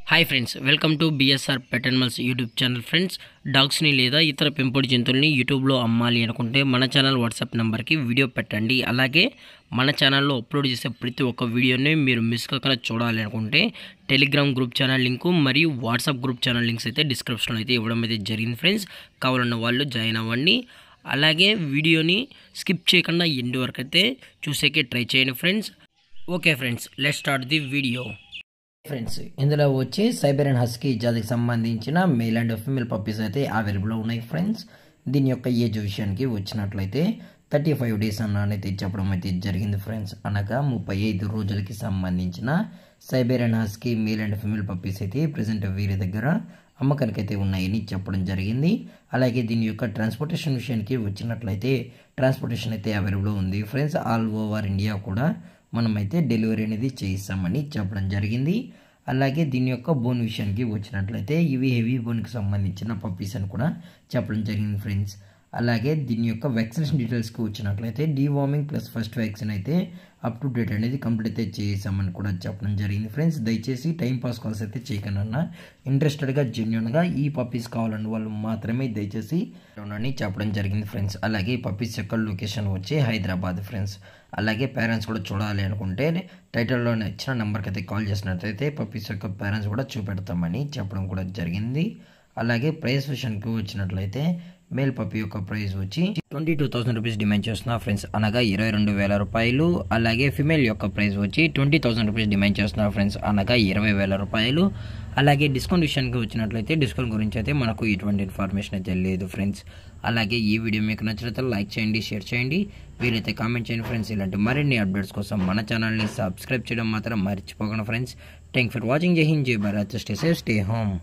Hi friends, welcome to BSR pet animals YouTube channel. Friends, డాగ్స్ని లేదా ఇతర పెంపుడు జంతువుల్ని యూట్యూబ్లో అమ్మాలి అనుకుంటే మన ఛానల్ వాట్సాప్ నెంబర్కి వీడియో పెట్టండి. అలాగే మన ఛానల్లో అప్లోడ్ చేసే ప్రతి ఒక్క వీడియోని మీరు మిస్ కాకుండా చూడాలి అనుకుంటే టెలిగ్రామ్ గ్రూప్ ఛానల్ లింకు మరియు వాట్సాప్ గ్రూప్ ఛానల్ లింక్స్ అయితే డిస్క్రిప్షన్లో అయితే ఇవ్వడం అయితే జరిగింది ఫ్రెండ్స్. కావాలన్న వాళ్ళు జాయిన్ అవ్వండి. అలాగే వీడియోని స్కిప్ చేయకుండా ఎండ్ వరకు అయితే చూసేకే ట్రై చేయండి friends. Okay friends, let's start the video. Friends, ఇందులో వచ్చి సైబెరియన్ హస్కీ జాతికి సంబంధించిన మేల్ అండ్ ఫీమేల్ పప్పీస్ అయితే అవైలబుల్లో ఉన్నాయి ఫ్రెండ్స్. దీని యొక్క ఏజ్ విషయానికి వచ్చినట్లయితే 35 డేస్ అన్నైతే చెప్పడం అయితే జరిగింది ఫ్రెండ్స్. అనగా 35 రోజులకి సంబంధించిన Siberian husky male and female puppies అయితే ప్రజెంట్ వీరి దగ్గర అమ్మకానికి అయితే ఉన్నాయని చెప్పడం జరిగింది. అలాగే దీని యొక్క ట్రాన్స్పోర్టేషన్ విషయానికి వచ్చినట్లయితే ట్రాన్స్పోర్టేషన్ అయితే అవైలబుల్ ఉంది ఫ్రెండ్స్. ఆల్ ఓవర్ ఇండియా కూడా మనమైతే డెలివరీ అనేది చేయిస్తామని చెప్పడం జరిగింది. అలాగే దీని యొక్క బోన్ విషయానికి వచ్చినట్లయితే ఇవి హెవీ బోన్కి సంబంధించిన పప్పీస్ అని కూడా చెప్పడం జరిగింది ఫ్రెండ్స్. అలాగే దీని యొక్క వ్యాక్సినేషన్ డీటెయిల్స్కి వచ్చినట్లయితే డీవార్మింగ్ ప్లస్ ఫస్ట్ వ్యాక్సిన్ అయితే అప్ టు డేట్ అనేది కంప్లీట్ అయితే చేసామని కూడా చెప్పడం జరిగింది ఫ్రెండ్స్. దయచేసి టైం పాస్ కాల్స్ అయితే చేయకనన్నా ఇంట్రెస్టెడ్గా జెన్యున్గా ఈ పప్పీస్ కావాలని వాళ్ళు మాత్రమే దయచేసి అని చెప్పడం జరిగింది ఫ్రెండ్స్. అలాగే ఈ పప్పీస్ యొక్క లొకేషన్ వచ్చి హైదరాబాద్ ఫ్రెండ్స్. అలాగే పేరెంట్స్ కూడా చూడాలి అనుకుంటే టైటిల్లో ఇచ్చిన నెంబర్కి అయితే కాల్ చేసినట్లయితే పప్పీస్ యొక్క పేరెంట్స్ కూడా చూపెడతామని చెప్పడం కూడా జరిగింది. అలాగే ప్రైస్ విషయానికి వచ్చినట్లయితే మేల్ పప్పీ యొక్క ప్రైస్ వచ్చి 22,000 రూపీస్ డిమాండ్ చేస్తున్నా ఫ్రెండ్స్, అనగా 22,000 రూపాయలు. అలాగే ఫిమేల్ యొక్క ప్రైస్ వచ్చి 20,000 రూపీస్ డిమాండ్ చేస్తున్నా ఫ్రెండ్స్, అనగా 20,000 రూపాయలు. అలాగే డిస్కౌంట్ విషయానికి వచ్చినట్లయితే డిస్కౌంట్ గురించి అయితే మనకు ఎటువంటి ఇన్ఫర్మేషన్ అయితే లేదు ఫ్రెండ్స్. అలాగే ఈ వీడియో మీకు నచ్చినట్లయితే లైక్ చేయండి, షేర్ చేయండి, వీలైతే కామెంట్ చేయండి ఫ్రెండ్స్. ఇలాంటి మరిన్ని అప్డేట్స్ కోసం మన ఛానల్ని సబ్స్క్రైబ్ చేయడం మాత్రం మర్చిపోకండి ఫ్రెండ్స్. Thank for watching. జై హింద్, జై Bharat, stay safe, stay home.